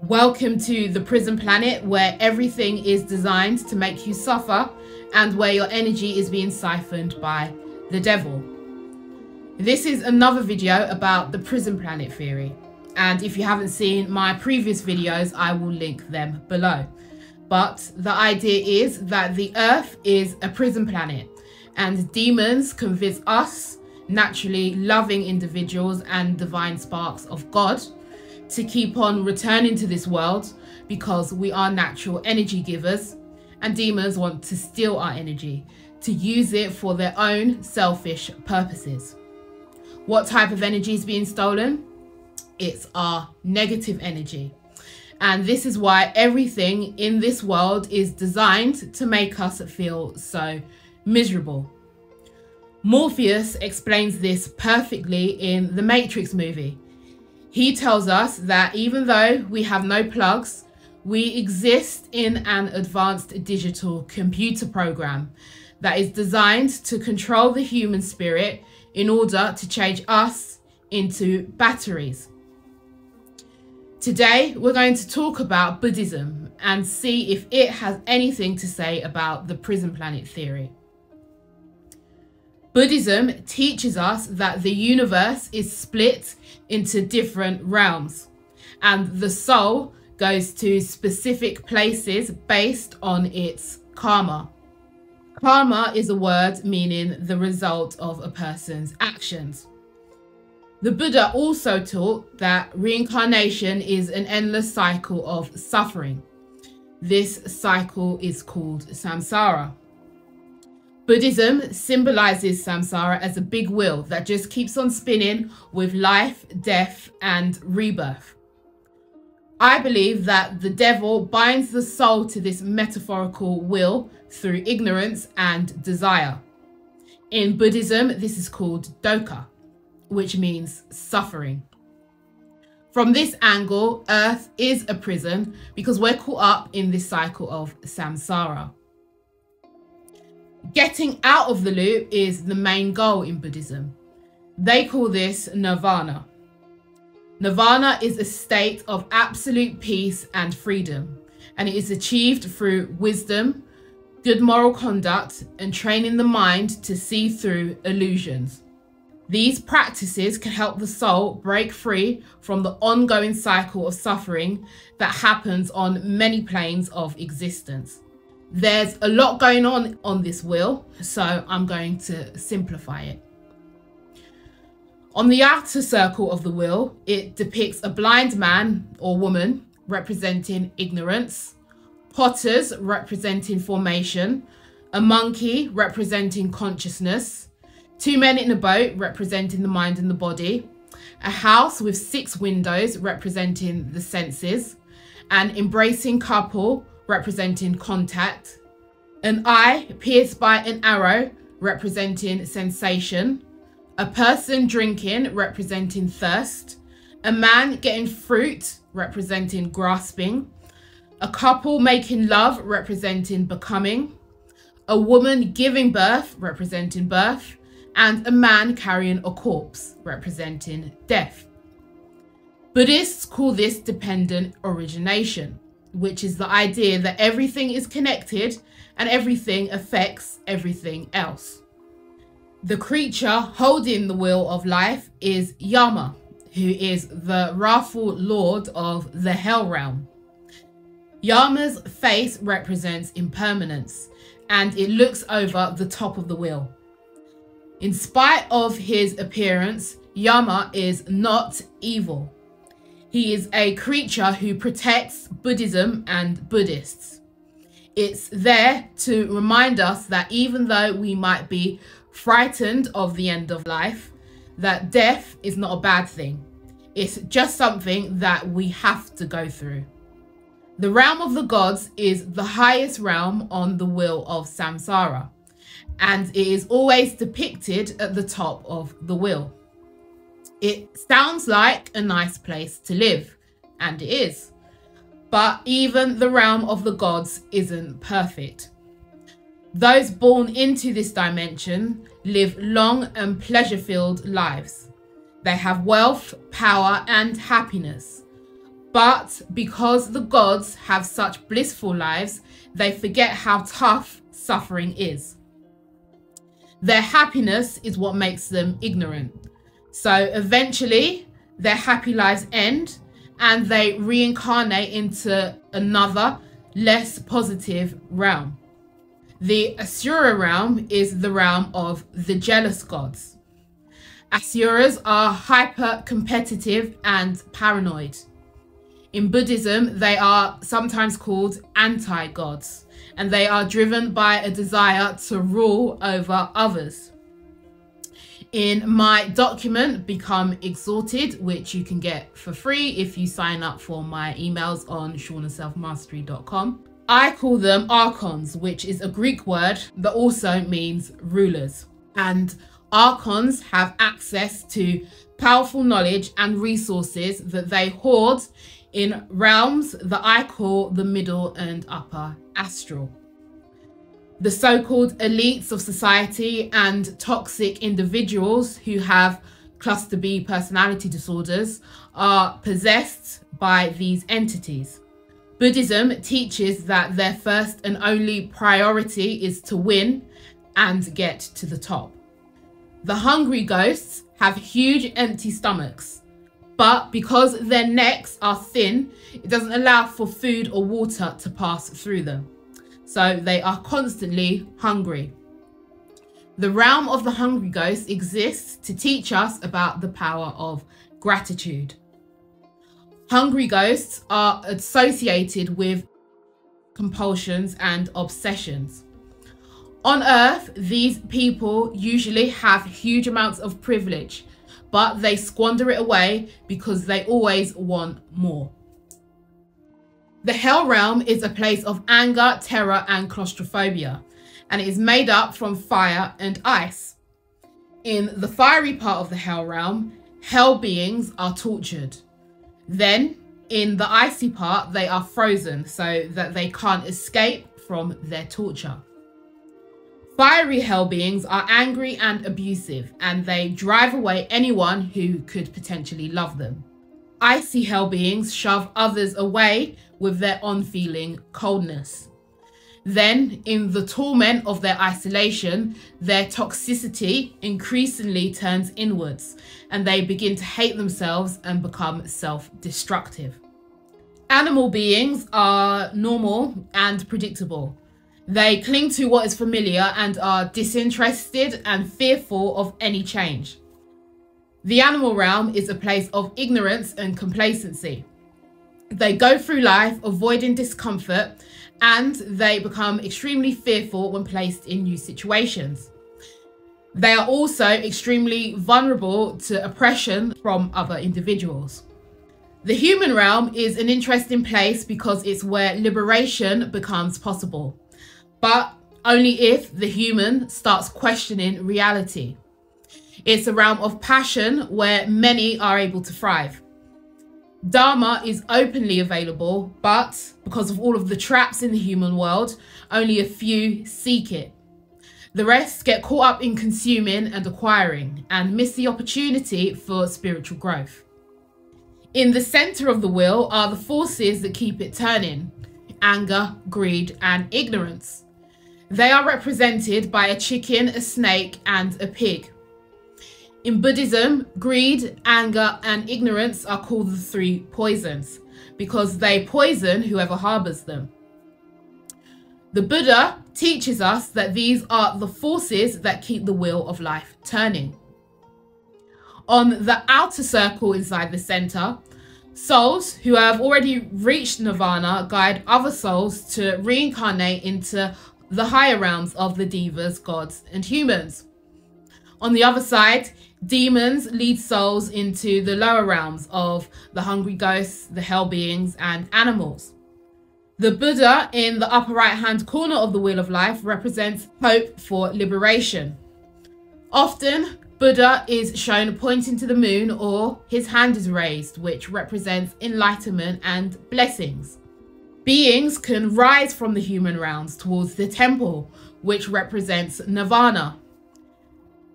Welcome to the prison planet, where everything is designed to make you suffer and where your energy is being siphoned by the devil. This is another video about the prison planet theory, and if you haven't seen my previous videos, I will link them below. But the idea is that the Earth is a prison planet and demons convince us, naturally loving individuals and divine sparks of God, to keep on returning to this world because we are natural energy givers, and demons want to steal our energy to use it for their own selfish purposes. What type of energy is being stolen? It's our negative energy. And this is why everything in this world is designed to make us feel so miserable. Morpheus explains this perfectly in the Matrix movie. He tells us that even though we have no plugs, we exist in an advanced digital computer program that is designed to control the human spirit in order to change us into batteries. Today, we're going to talk about Buddhism and see if it has anything to say about the prison planet theory. Buddhism teaches us that the universe is split into different realms, and the soul goes to specific places based on its karma. Karma is a word meaning the result of a person's actions. The Buddha also taught that reincarnation is an endless cycle of suffering. This cycle is called Samsara. Buddhism symbolizes Samsara as a big wheel that just keeps on spinning with life, death, and rebirth. I believe that the devil binds the soul to this metaphorical wheel through ignorance and desire. In Buddhism, this is called dukkha, which means suffering. From this angle, Earth is a prison because we're caught up in this cycle of samsara. Getting out of the loop is the main goal in Buddhism. They call this nirvana. Nirvana is a state of absolute peace and freedom, and it is achieved through wisdom, good moral conduct, and training the mind to see through illusions. These practices can help the soul break free from the ongoing cycle of suffering that happens on many planes of existence. There's a lot going on this wheel, so I'm going to simplify it. On the outer circle of the wheel, it depicts a blind man or woman representing ignorance, potters representing formation, a monkey representing consciousness, two men in a boat representing the mind and the body, a house with 6 windows representing the senses, an embracing couple representing contact, an eye pierced by an arrow representing sensation, a person drinking representing thirst, a man getting fruit representing grasping, a couple making love representing becoming, a woman giving birth representing birth, and a man carrying a corpse representing death. Buddhists call this dependent origination, which is the idea that everything is connected and everything affects everything else. The creature holding the wheel of life is Yama, who is the wrathful lord of the hell realm. Yama's face represents impermanence, and it looks over the top of the wheel. In spite of his appearance, Yama is not evil. He is a creature who protects Buddhism and Buddhists. It's there to remind us that even though we might be frightened of the end of life, that death is not a bad thing. It's just something that we have to go through. The realm of the gods is the highest realm on the wheel of samsara, and it is always depicted at the top of the wheel. It sounds like a nice place to live, and it is. But even the realm of the gods isn't perfect. Those born into this dimension live long and pleasure-filled lives. They have wealth, power, and happiness. But because the gods have such blissful lives, they forget how tough suffering is. Their happiness is what makes them ignorant. So eventually their happy lives end and they reincarnate into another, less positive realm. The Asura realm is the realm of the jealous gods. Asuras are hyper-competitive and paranoid. In Buddhism, they are sometimes called anti-gods, and they are driven by a desire to rule over others. In my document, Become Exalted, which you can get for free if you sign up for my emails on shaunaselfmastery.com, I call them archons, which is a Greek word that also means rulers. And archons have access to powerful knowledge and resources that they hoard in realms that I call the middle and upper astral. The so-called elites of society and toxic individuals who have cluster B personality disorders are possessed by these entities. Buddhism teaches that their first and only priority is to win and get to the top. The hungry ghosts have huge empty stomachs, but because their necks are thin, it doesn't allow for food or water to pass through them. So they are constantly hungry. The realm of the hungry ghost exists to teach us about the power of gratitude. Hungry ghosts are associated with compulsions and obsessions. On Earth, these people usually have huge amounts of privilege, but they squander it away because they always want more. The Hell Realm is a place of anger, terror, and claustrophobia, and it is made up from fire and ice. In the fiery part of the Hell Realm, hell beings are tortured. Then, in the icy part, they are frozen so that they can't escape from their torture. Fiery hell beings are angry and abusive, and they drive away anyone who could potentially love them. Icy hell beings shove others away with their unfeeling coldness. Then, in the torment of their isolation, their toxicity increasingly turns inwards, and they begin to hate themselves and become self-destructive. Animal beings are normal and predictable. They cling to what is familiar and are disinterested and fearful of any change. The animal realm is a place of ignorance and complacency. They go through life avoiding discomfort, and they become extremely fearful when placed in new situations. They are also extremely vulnerable to oppression from other individuals. The human realm is an interesting place because it's where liberation becomes possible, but only if the human starts questioning reality. It's a realm of passion where many are able to thrive. Dharma is openly available, but because of all of the traps in the human world, only a few seek it. The rest get caught up in consuming and acquiring and miss the opportunity for spiritual growth. In the center of the wheel are the forces that keep it turning: anger, greed, and ignorance. They are represented by a chicken, a snake, and a pig. In Buddhism, greed, anger, and ignorance are called the three poisons because they poison whoever harbors them. The Buddha teaches us that these are the forces that keep the wheel of life turning. On the outer circle inside the center, souls who have already reached nirvana guide other souls to reincarnate into the higher realms of the devas, gods, and humans. On the other side, demons lead souls into the lower realms of the hungry ghosts, the hell beings, and animals. The Buddha in the upper right-hand corner of the Wheel of Life represents hope for liberation. Often, Buddha is shown pointing to the moon, or his hand is raised, which represents enlightenment and blessings. Beings can rise from the human realms towards the temple, which represents nirvana.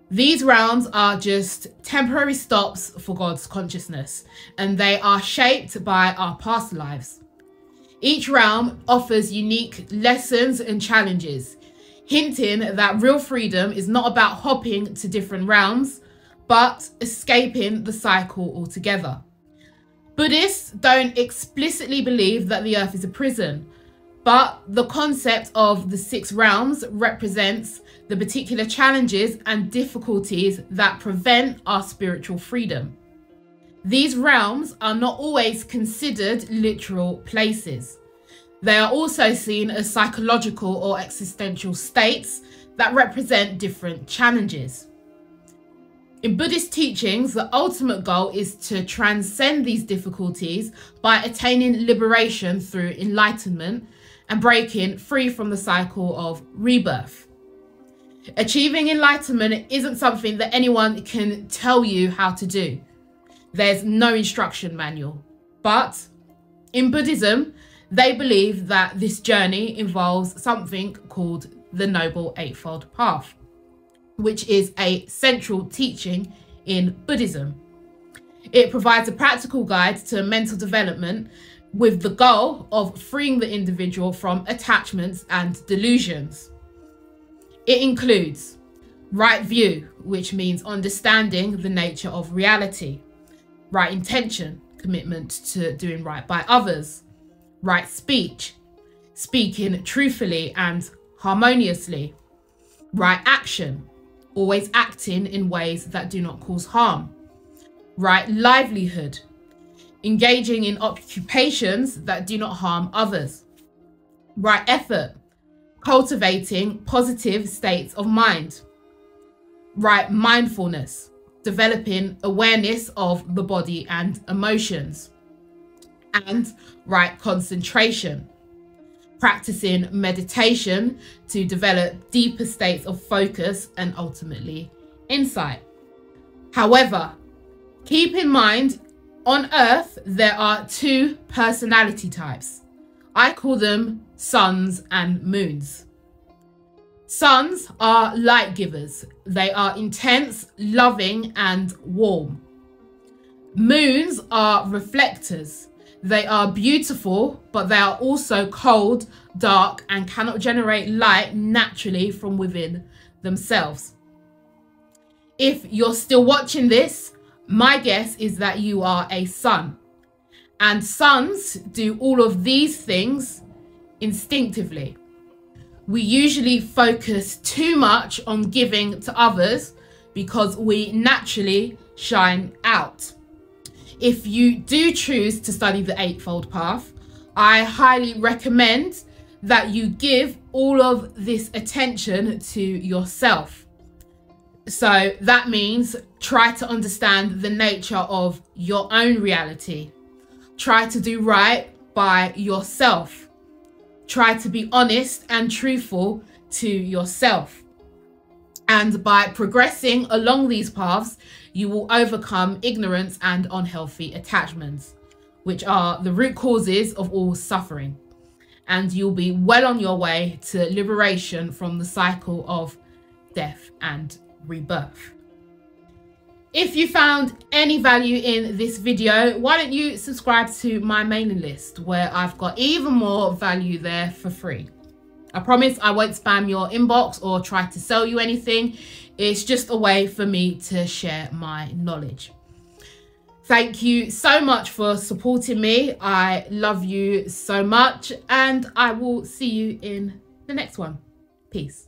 These realms are just temporary stops for God's consciousness, and they are shaped by our past lives. Each realm offers unique lessons and challenges, hinting that real freedom is not about hopping to different realms, but escaping the cycle altogether. Buddhists don't explicitly believe that the earth is a prison, but the concept of the 6 realms represents the particular challenges and difficulties that prevent our spiritual freedom. These realms are not always considered literal places. They are also seen as psychological or existential states that represent different challenges. In Buddhist teachings, the ultimate goal is to transcend these difficulties by attaining liberation through enlightenment and breaking free from the cycle of rebirth. Achieving enlightenment isn't something that anyone can tell you how to do. There's no instruction manual. But in Buddhism, they believe that this journey involves something called the Noble Eightfold Path, which is a central teaching in Buddhism. It provides a practical guide to mental development with the goal of freeing the individual from attachments and delusions. It includes right view, which means understanding the nature of reality, right intention, commitment to doing right by others, right speech, speaking truthfully and harmoniously, right action, always acting in ways that do not cause harm, right livelihood, engaging in occupations that do not harm others, right effort, cultivating positive states of mind, right mindfulness, developing awareness of the body and emotions, and right concentration, practicing meditation to develop deeper states of focus and ultimately insight. However, keep in mind, on Earth, there are 2 personality types. I call them suns and moons. Suns are light givers. They are intense, loving, and warm. Moons are reflectors. They are beautiful, but they are also cold, dark, and cannot generate light naturally from within themselves. If you're still watching this, my guess is that you are a sun. And suns do all of these things instinctively. We usually focus too much on giving to others because we naturally shine out. If you do choose to study the Eightfold Path, I highly recommend that you give all of this attention to yourself. So that means try to understand the nature of your own reality. Try to do right by yourself. Try to be honest and truthful to yourself. And by progressing along these paths, you will overcome ignorance and unhealthy attachments, which are the root causes of all suffering. And you'll be well on your way to liberation from the cycle of death and rebirth. If you found any value in this video, why don't you subscribe to my mailing list where I've got even more value there for free. I promise I won't spam your inbox or try to sell you anything. It's just a way for me to share my knowledge. Thank you so much for supporting me. I love you so much, and I will see you in the next one. Peace.